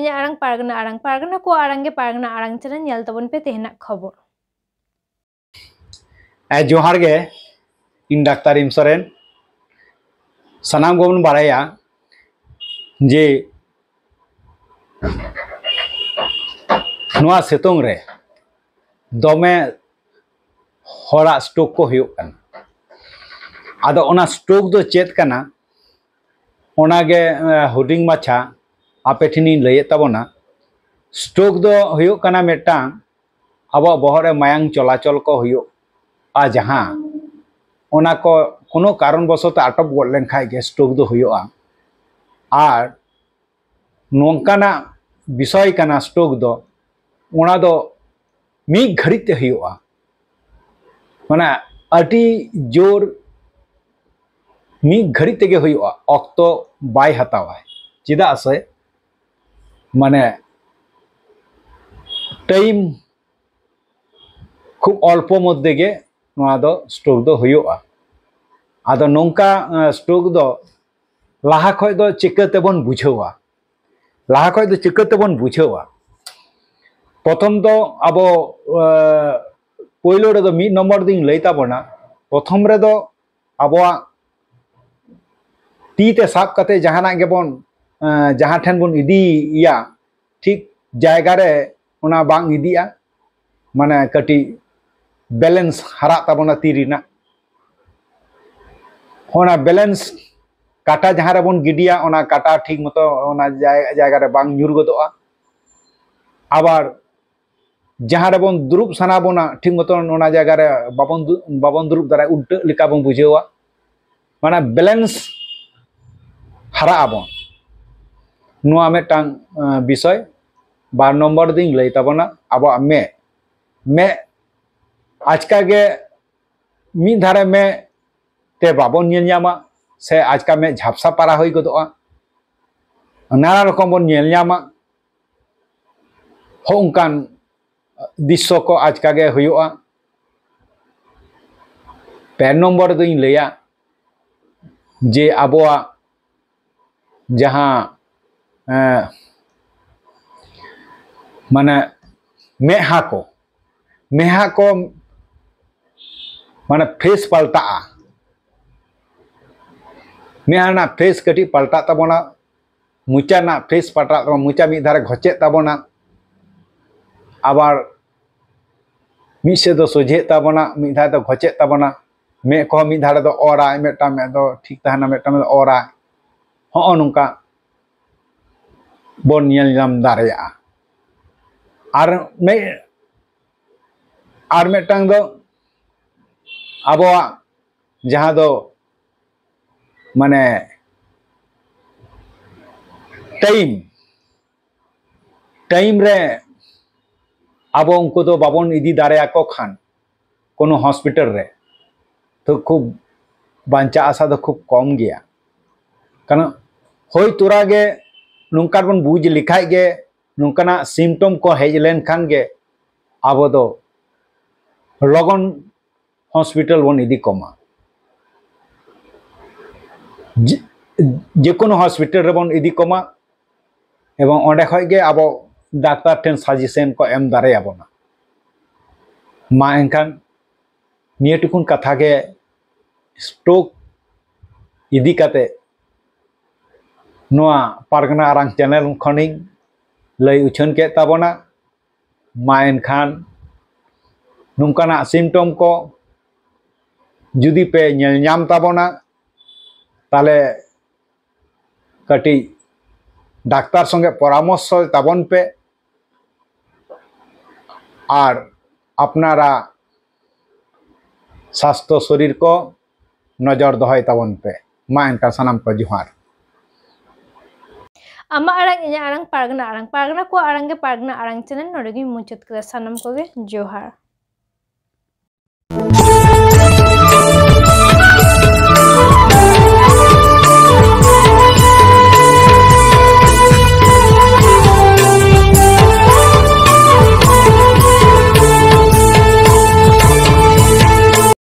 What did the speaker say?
ᱤᱧᱟᱹᱜ ᱟᱲᱟᱝ ᱯᱟᱨᱜᱟᱱᱟ ᱠᱚ ᱟᱲᱟᱝ ᱜᱮ ᱯᱟᱨᱜᱟᱱᱟ ᱟᱲᱟᱝ ᱪᱮᱱᱮᱞ ᱧᱮᱞ ᱛᱟᱵᱚᱱ ᱯᱮ ᱛᱮᱦᱮᱧᱟᱜ ᱠᱷᱚᱵᱚᱨ। जोहार गे इन डाक्तार इम सोरेन सनाम को बाड़ाया जे नुआ सितुंग रे दमे हरा स्ट्रोक को हुयुग काना आदो ओना स्ट्रोक दो चेत काना ओना गे हुडिंग माछा आपे ठिनी लये ताबोना स्ट्रोक दो हुयुग काना मेटांग आबो बहरे मायांग चलाचल को हुयुग आ जहां ओना को कोनो कारण बसत आटक गड लेन खाय गे स्ट्रोक दो हुयुआ आर नोंकाना विषय काना स्ट्रोक दो ओना दो मी घड़ी ते हुयुआ माने अटी जोर मी घड़ी तेगे हुयुआ अक्तो बाय हतावा चिदा से माने टाइम खूब अल्प मध्य गे नोआ दो स्ट्रोक दो हुयुआ आदो नोंका स्ट्रोक दो लाहा खय दो चिकाते बन बुझावा लाहा खय दो चिकाते बन बुझावा प्रथम दो अब पहिलो रे दो मी नंबर दिन लैता बना प्रथम रे दो अबवा तीते साब कते जहाना गेबन जहां ठेन बन इदिया ठीक जायगा रे ओना बांग इदिया माने कटी बैलेंस हरा ताबना तीरिना ओना बैलेंस काटा जहां रे बन गिडिया ओना काटा ठीक मतो ओना जायगा रे बांग ᱧᱩᱨ गदोआ आबार जहां रे बन दुरुब सना बना ठीक मतो ओना जायगा रे बाबन दुरुब दारा उल्टा लिका बन बुझेवा माने बैलेंस हरा आबन नुआ मेटांग विषय 2 नंबर दिन लई ताबना आबो मे आजका गे मी धारे में ते बाबन नेल ᱧᱟᱢᱟ से आजका में झापसा पारा होई गदोआ नाना रकम बन नेल ᱧᱟᱢᱟ होंकान दृश्य को आजका गे हुयुआ 2 नंबर दिन लैया जे आबोआ जहां माने मेहा को माने फेस पलटा मेहाना फेस कटी पलटा ताबोना मुचा ना फेस पलटा ताबोना मुचा मी धारे घचे ताबोना आबार मी से दो सोझे ताबोना मी धारे दो घचे ताबोना मे को मी धारे दो ओरा मेटा मे दो ठीक ताहना मेटा मे ओरा हो नुका बोन नेल ᱧᱟᱢ दारेया आर मेटांग दो आबोआ जहां दो माने टाइम रे आबो उनको दो बाबन इदी दारेया को खान कोनो हॉस्पिटल रे तो खूब बांचा आशा दो खूब कम गया कारण होय तोरा गे नुंका बन बुझ लिखाय गे नुंकाना सिम्टम को हेज लेन खान गे आबो दो लगन हॉस्पिटल बन इदी कमा जे कोनो हॉस्पिटल रे बन इदी कमा एवं ओंडे खय गे आबो डाक्तार ठेन सजेशन को एम दारे आबोना मा एनखान निये टुकुन कथा गे स्ट्रोक इदी काते नोआ पारगना आरांग चैनल खनिंग लय उछन के ताबोना मा एनखान नुंकाना सिम्टम को जुदी पे नेल ᱧᱟᱢ ताबोना ताले कटी डाक्तार संगे परामर्श ताबन पे और अपनारा स्वास्थ्य शरीर को नजर दोहय ताबन पे मा एनका सनाम को जोहार आमा आड़ांग इᱧᱟᱹᱜ आड़ांग पारगना को आड़ांग गे पारगना आड़ांग चैनल नोडे गे मुचाद कदा सानाम को गे जोहार।